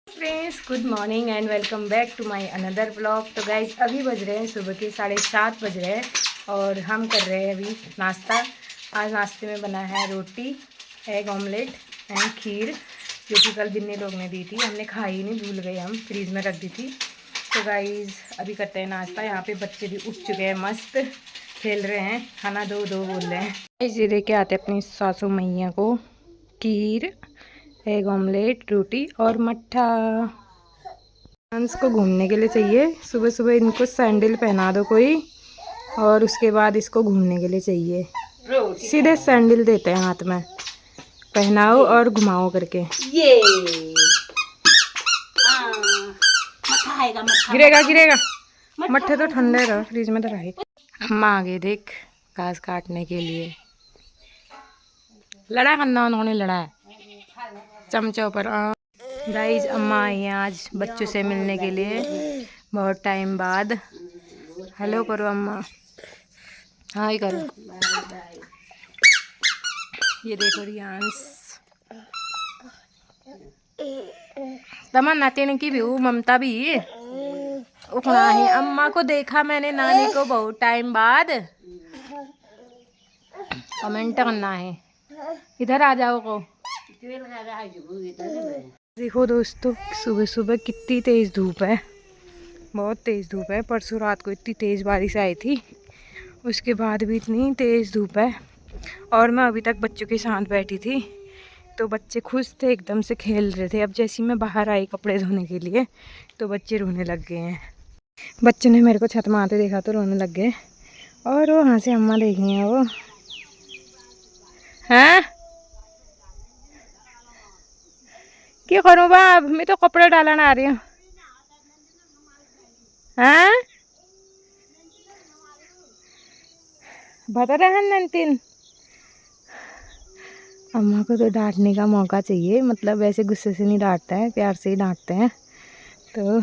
Friends, good morning and welcome back to my another blog. तो guys अभी बज रहे हैं सुबह के 7:30 बज रहे हैं और हम कर रहे हैं अभी नाश्ता। आज नाश्ते में बना है रोटी, एग ऑमलेट एंड खीर, जो कि कल बिन्नी लोग ने दी थी। हमने खाई नहीं, भूल गए, हम फ्रीज में रख दी थी। तो गाइज अभी करते हैं नाश्ता। यहाँ पे बच्चे भी उठ चुके हैं, मस्त खेल रहे हैं, खाना दो दो बोल रहे हैं। इसे लेके आते अपनी सासू मैया को खीर, एग ऑमलेट, रोटी और मट्ठा। हंस को घूमने के लिए चाहिए। सुबह सुबह इनको सैंडल पहना दो कोई, और उसके बाद इसको घूमने के लिए चाहिए। सीधे सैंडल देते हैं हाथ में, पहनाओ और घुमाओ करके। ये मट्ठा आएगा, मट्ठा गिरेगा गिरेगा। मट्ठे तो ठंडे रहो, फ्रिज में तो रहे। अम्मा आगे देख, घास काटने के लिए। लड़ा करना उन्होंने, लड़ा है चमचों पर। गाइस अम्मा आई हैं आज बच्चों से मिलने के लिए, बहुत टाइम बाद। हेलो करो अम्मा, हाय करो। ये देखो रियांश, तमन्ना तेने की भी ममता भी उखड़ा है। अम्मा को देखा मैंने, नानी को बहुत टाइम बाद। कमेंट करना है, इधर आ जाओ को। देखो दोस्तों, सुबह सुबह कितनी तेज़ धूप है, बहुत तेज़ धूप है। परसों रात को इतनी तेज़ बारिश आई थी, उसके बाद भी इतनी तेज़ धूप है। और मैं अभी तक बच्चों के साथ बैठी थी, तो बच्चे खुश थे, एकदम से खेल रहे थे। अब जैसे ही मैं बाहर आई कपड़े धोने के लिए, तो बच्चे रोने लग गए हैं। बच्चों ने मेरे को छत में आते देखा तो रोने लग गए, और वो वहाँ से अम्मा देख रही हैं। वो हैं क्या करूँ बाप, मैं तो कपड़े डालने आ रही हूँ। हाँ बता रहे हैं नंतिन, अम्मा को तो डांटने का मौका चाहिए। मतलब वैसे गुस्से से नहीं डांटते हैं, प्यार से ही डांटते हैं। तो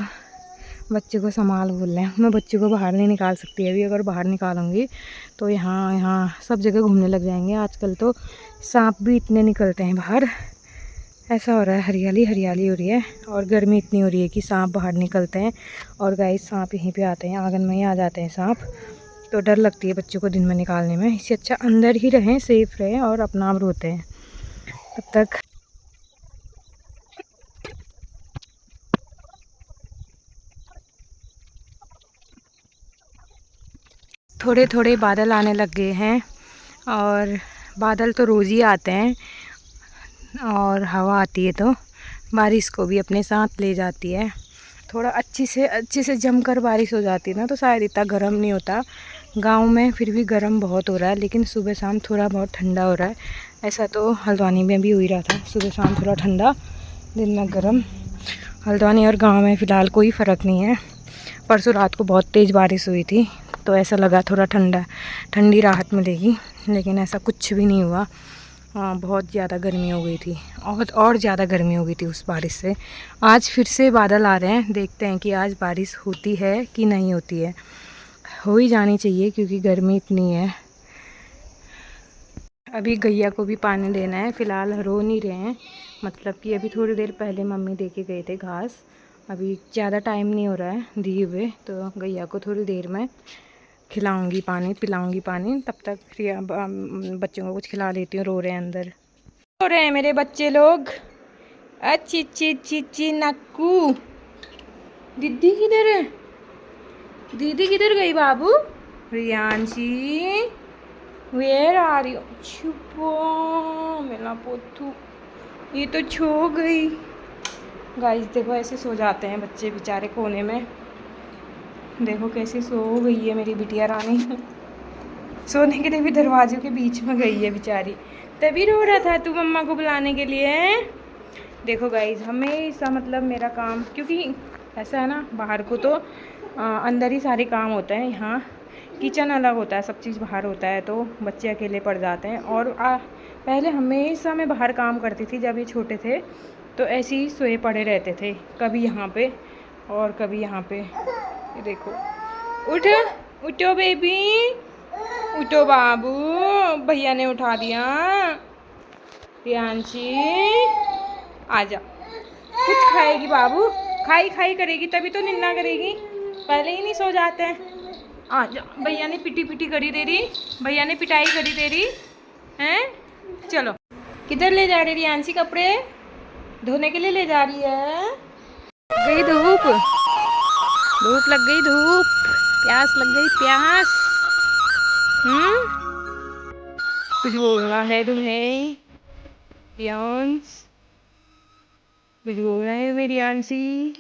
बच्चे को संभाल बोल रहे हैं। मैं बच्चे को बाहर नहीं निकाल सकती अभी, अगर बाहर निकालूंगी तो यहाँ यहाँ सब जगह घूमने लग जाएंगे। आजकल तो सांप भी इतने निकलते हैं बाहर, ऐसा हो रहा है। हरियाली हरियाली हो रही है और गर्मी इतनी हो रही है कि सांप बाहर निकलते हैं। और गाइस सांप यहीं पे आते हैं, आंगन में ही आ जाते हैं सांप। तो डर लगती है बच्चों को दिन में निकालने में। इससे अच्छा अंदर ही रहें, सेफ रहें और अपना आप रोते हैं तब तक। थोड़े थोड़े बादल आने लग गए हैं, और बादल तो रोज़ ही आते हैं, और हवा आती है तो बारिश को भी अपने साथ ले जाती है। थोड़ा अच्छे से जमकर बारिश हो जाती है ना, तो शायद इतना गर्म नहीं होता गांव में। फिर भी गर्म बहुत हो रहा है, लेकिन सुबह शाम थोड़ा बहुत ठंडा हो रहा है। ऐसा तो हल्द्वानी में भी हो ही रहा था, सुबह शाम थोड़ा ठंडा, दिन में गर्म। हल्द्वानी और गांव में फ़िलहाल कोई फ़र्क नहीं है। परसों रात को बहुत तेज़ बारिश हुई थी, तो ऐसा लगा थोड़ा ठंडी राहत मिलेगी, लेकिन ऐसा कुछ भी नहीं हुआ। बहुत ज़्यादा गर्मी हो गई थी, और ज़्यादा गर्मी हो गई थी उस बारिश से। आज फिर से बादल आ रहे हैं, देखते हैं कि आज बारिश होती है कि नहीं होती है। हो ही जानी चाहिए क्योंकि गर्मी इतनी है। अभी गैया को भी पानी देना है, फ़िलहाल रो नहीं रहे हैं। मतलब कि अभी थोड़ी देर पहले मम्मी दे के गए थे घास। अभी ज़्यादा टाइम नहीं हो रहा है दिए हुए, तो गैया को थोड़ी देर में खिलाऊंगी पानी, पिलाऊंगी पानी। तब तक बच्चों को कुछ खिला देती हूँ। रो रहे हैं अंदर, रो रहे हैं मेरे बच्चे लोग। अच्छी ची ची ची नक्कू। दीदी किधर है? दीदी किधर गई बाबू? Riyanshi, where are you? छुपो मेरा पोथू, ये तो छो गई। गाइस देखो, ऐसे सो जाते हैं बच्चे बेचारे कोने में। देखो कैसे सो गई है मेरी बिटिया रानी। सोने के लिए भी दरवाजे के बीच में गई है बेचारी। तभी रो रहा था तू मम्मा को बुलाने के लिए। देखो गाइस, हमेशा मतलब मेरा काम, क्योंकि ऐसा है ना, बाहर को तो अंदर ही सारे काम होते हैं। यहाँ किचन अलग होता है, सब चीज़ बाहर होता है, तो बच्चे अकेले पड़ जाते हैं। और पहले हमेशा मैं बाहर काम करती थी जब ये छोटे थे, तो ऐसे ही सोए पड़े रहते थे, कभी यहाँ पे और कभी यहाँ पे। ये देखो, उठ उठो बेबी, उठो बाबू, भैया ने उठा दिया। प्रियांशी आजा, कुछ खाएगी बाबू, खाई खाई करेगी तभी तो निन्ना करेगी, पहले ही नहीं सो जाते हैं। आ जा, भैया ने पिटी पिटी करी दे रही, भैया ने पिटाई करी दे रही हैं। चलो किधर ले जा रही रियांशी, कपड़े धोने के लिए ले जा रही है। गई धूप, धूप लग गई, धूप, प्यास लग गई, प्यास। कुछ बोलना है तुम्हें रियांश, कुछ बोलना है मेरी रियांशी?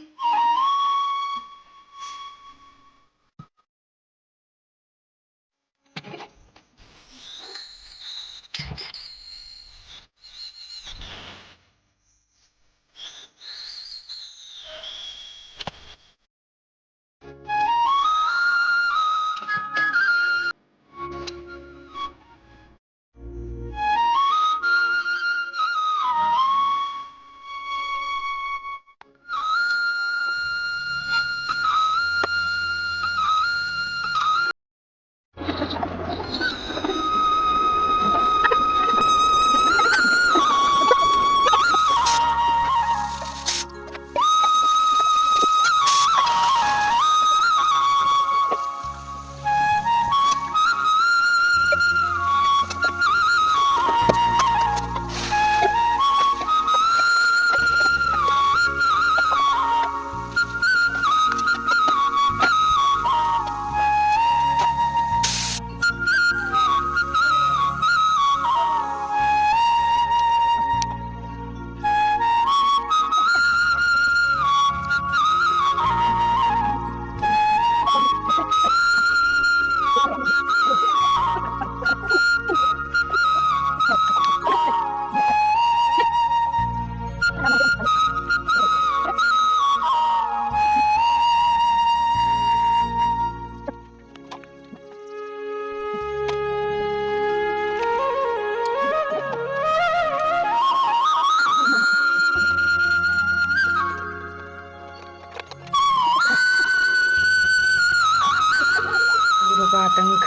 का आतंक।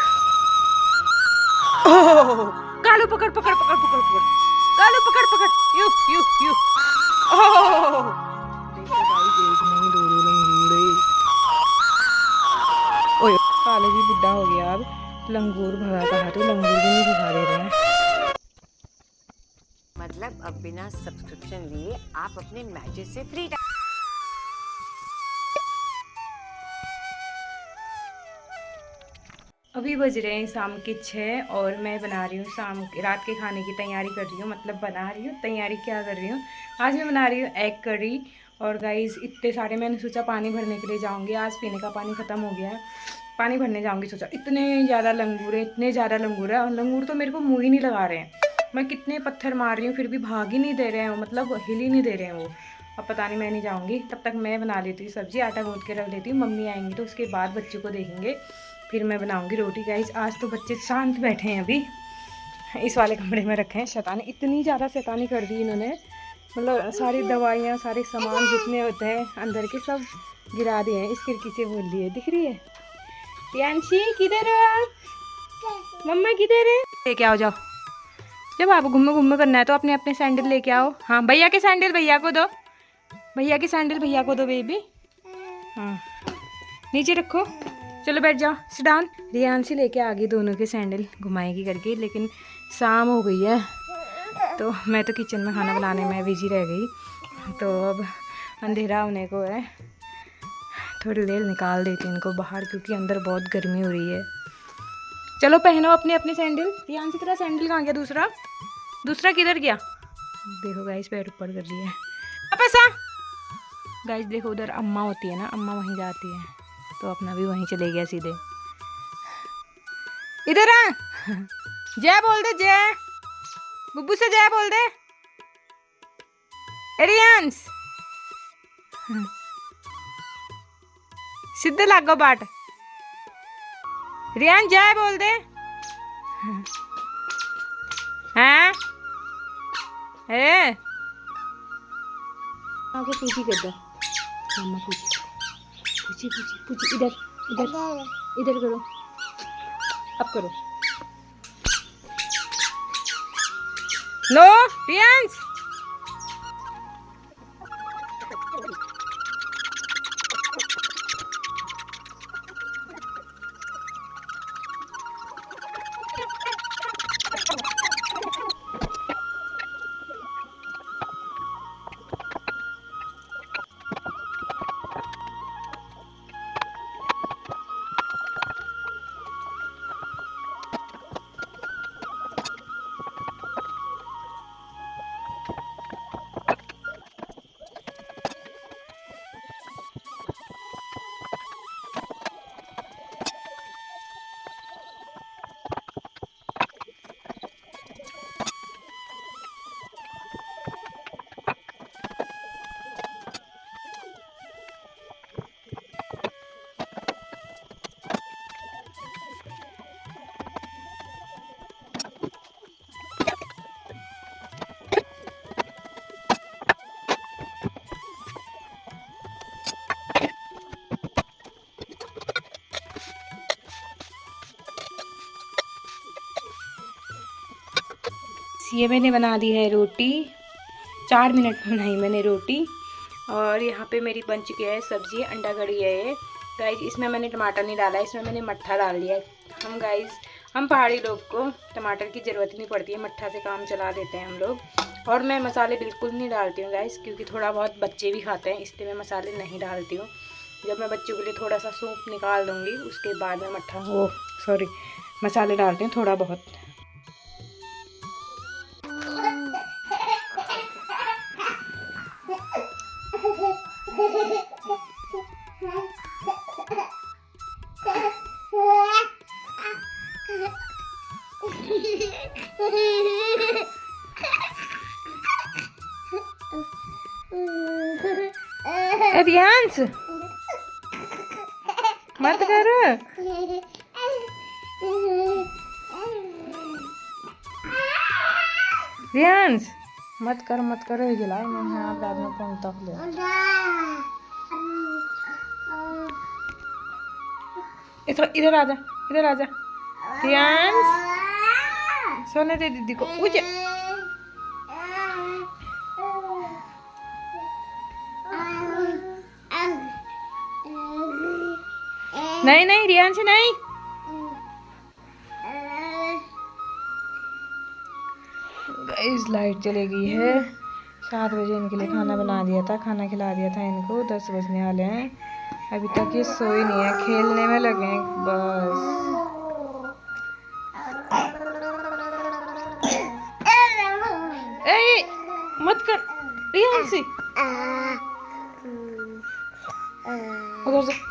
ओह कालू, पकड़ पकड़ पकड़ पकड़ पकड़, कालू पकड़ पकड़, यू यू यू। ओह देखो गाइस, एक नहीं दो दो लंगूरे। ओए कालू भी बुढ़ा हो गया, अब लंगूर भगा कहा तो लंगूर भी नहीं भगा दे रहे हैं। मतलब अब बिना सब्सक्रिप्शन लिए आप अपने मैचेस से फ्री अभी बज रहे हैं शाम के 6 और मैं बना रही हूँ रात के खाने की तैयारी कर रही हूँ, मतलब बना रही हूँ, तैयारी क्या कर रही हूँ। आज मैं बना रही हूँ एग करी। और गाइस इतने सारे, मैंने सोचा पानी भरने के लिए जाऊँगी, आज पीने का पानी ख़त्म हो गया है, पानी भरने जाऊँगी। सोचा इतने ज़्यादा लंगूर है, इतने ज़्यादा लंगूर है, और लंगूर तो मेरे को मुँह ही नहीं लगा रहे हैं। मैं कितने पत्थर मार रही हूँ फिर भी भाग ही नहीं दे रहे हैं, मतलब हिल ही नहीं दे रहे हैं वो। अब पता नहीं, मैं नहीं जाऊँगी, तब तक मैं बना लेती हूँ सब्ज़ी, आटा गूँथ के रख लेती हूँ। मम्मी आएंगी तो उसके बाद बच्चों को देखेंगे, फिर मैं बनाऊंगी रोटी। गाइस आज तो बच्चे शांत बैठे हैं, अभी इस वाले कमरे में रखे हैं। शैतानी, इतनी ज़्यादा शैतानी कर दी इन्होंने, मतलब सारी दवाइयाँ, सारे सामान जितने होते हैं अंदर के सब गिरा दिए हैं। इस खिड़की से बोल दिए, दिख रही है प्रियांशी, किधर हो आप? मम्मा किधर है? लेके आओ, जाओ, जब आपको घूमे घूमे करना है तो अपने अपने सैंडल लेके आओ। हाँ भैया के सैंडल भैया को दो, भैया के सैंडल भैया को दो बेबी। हाँ नीचे रखो, चलो बैठ जाओ, सिट डाउन। रियांशी लेके आ गई दोनों के सैंडल, घुमाएगी करके, लेकिन शाम हो गई है तो मैं तो किचन में खाना बनाने में बिजी रह गई। तो अब अंधेरा होने को है, थोड़ी देर निकाल देती इनको बाहर, क्योंकि अंदर बहुत गर्मी हो रही है। चलो पहनो अपने अपने सैंडल। रियांशी तेरा सैंडल कहाँ गया? दूसरा, दूसरा किधर गया? देखो गाइस पैर ऊपर कर रही है। वापस आ गाइस, देखो उधर अम्मा होती है ना, अम्मा वहीं जाती है, तो अपना भी वहीं चले गया सीधे। इधर आ, जय बोल दे, जय बुब्बू से जय बोल दे। रियांश सीधे लागो बाट, रियांश जय बोल दे। हाँ ए आगे पूछी कर दो, मम्मा पूछी पूछी पूछी पूछी, इधर इधर इधर करो, अब करो। नो रियांश, ये मैंने बना दी है रोटी, 4 मिनट में बनाई मैंने रोटी। और यहाँ पे मेरी बन चुकी है सब्ज़ी, अंडा कड़ी है ये गाइस। इसमें मैंने टमाटर नहीं डाला है, इसमें मैंने मट्ठा डाल दिया है। हम पहाड़ी लोग को टमाटर की ज़रूरत नहीं पड़ती है, मट्ठा से काम चला देते हैं हम लोग। और मैं मसाले बिल्कुल नहीं डालती हूँ गाइस, क्योंकि थोड़ा बहुत बच्चे भी खाते हैं, इसलिए मैं मसाले नहीं डालती हूँ। जब मैं बच्चों के लिए थोड़ा सा सूप निकाल दूँगी उसके बाद मैं मसाले डालती हूँ थोड़ा बहुत। रियांश मत कर। रियांश मत कर जलाए मैं आप रात में कौन तक ले। इधर आजा रियांश, सोने दे दीदी को। उज नहीं रियांश नहीं। गाइस लाइट चली गई है। 7 बजे इनके लिए खाना बना दिया था, खाना खिला दिया था इनको। 10 बजने वाले हैं, अभी तक ये सोए नहीं है, खेलने में लगे हैं बस। ए मत कर रियांश, उधर से